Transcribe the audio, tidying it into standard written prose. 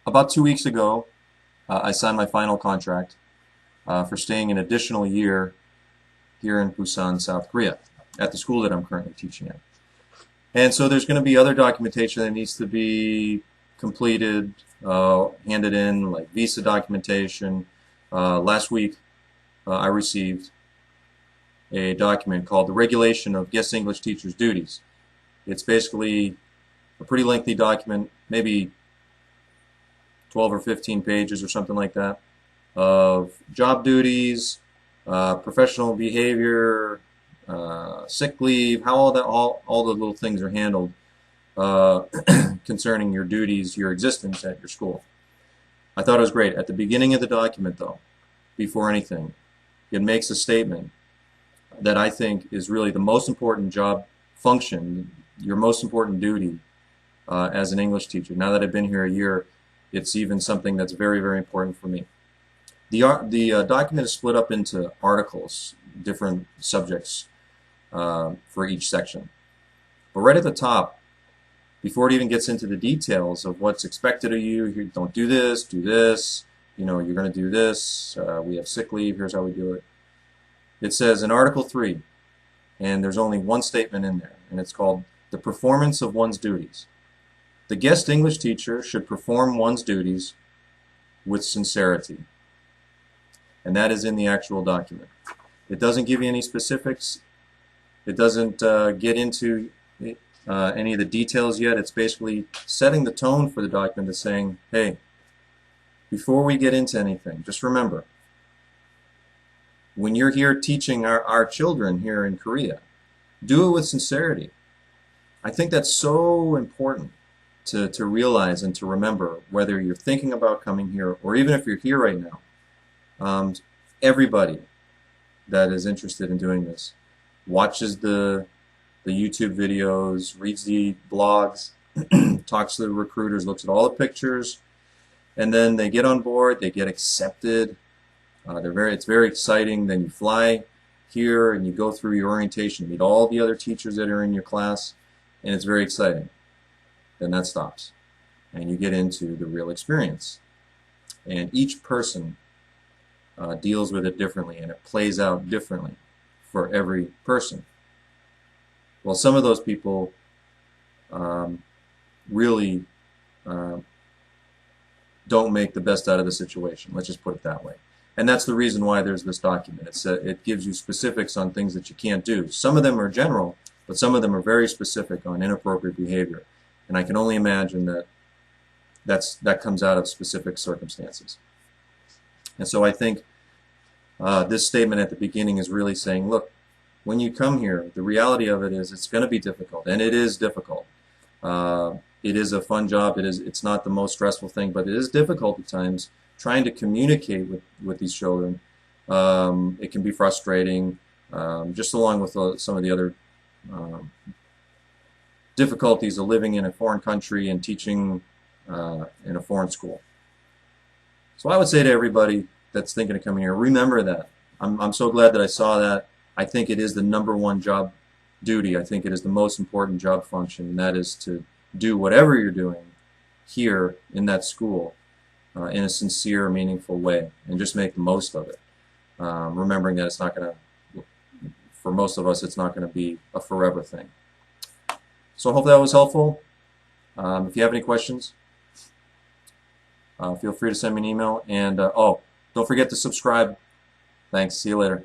About 2 weeks ago, I signed my final contract for staying an additional year here in Busan, South Korea, at the school that I'm currently teaching at. And so there's going to be other documentation that needs to be completed, handed in, like visa documentation. Last week, I received a document called the Regulation of Guest English Teachers' Duties. It's basically a pretty lengthy document, maybe 12 or 15 pages or something like that, of job duties, professional behavior, sick leave, how all the little things are handled uh, concerning your duties, your existence at your school. I thought it was great. At the beginning of the document, though, before anything, it makes a statement that I think is really the most important job function, your most important duty as an English teacher. Now that I've been here a year, it's even something that's very, very important for me. The document is split up into articles, different subjects for each section. But right at the top, before it even gets into the details of what's expected of you, don't do this, you know, you're going to do this, we have sick leave, here's how we do it. It says in Article 3, and there's only one statement in there, and it's called the performance of one's duties. The guest English teacher should perform one's duties with sincerity. And that is in the actual document. It doesn't give you any specifics. It doesn't get into any of the details yet. It's basically setting the tone for the document and saying, hey, before we get into anything, just remember, when you're here teaching our children here in Korea, do it with sincerity. I think that's so important to realize and to remember, whether you're thinking about coming here or even if you're here right now. Everybody that is interested in doing this watches the YouTube videos, reads the blogs, talks to the recruiters, looks at all the pictures, and then they get on board, they get accepted. It's very exciting. Then you fly here and you go through your orientation, meet all the other teachers that are in your class, and it's very exciting. Then that stops, and you get into the real experience. And each person deals with it differently, and it plays out differently for every person. Well, some of those people really don't make the best out of the situation. Let's just put it that way. And that's the reason why there's this document. It gives you specifics on things that you can't do. Some of them are general, but some of them are very specific on inappropriate behavior. And I can only imagine that comes out of specific circumstances. And so I think this statement at the beginning is really saying, look, when you come here, the reality of it is it's going to be difficult, and it is difficult. It is a fun job. It's not the most stressful thing, but it is difficult at times trying to communicate with these children. It can be frustrating, just along with some of the other difficulties of living in a foreign country and teaching in a foreign school. So I would say to everybody that's thinking of coming here, remember that. I'm so glad that I saw that. I think it is the #1 job duty. I think it is the most important job function, and that is to do whatever you're doing here in that school in a sincere, meaningful way, and just make the most of it. Remembering that it's not going to, for most of us, it's not going to be a forever thing. So I hope that was helpful. If you have any questions, feel free to send me an email. And oh, don't forget to subscribe. Thanks. See you later.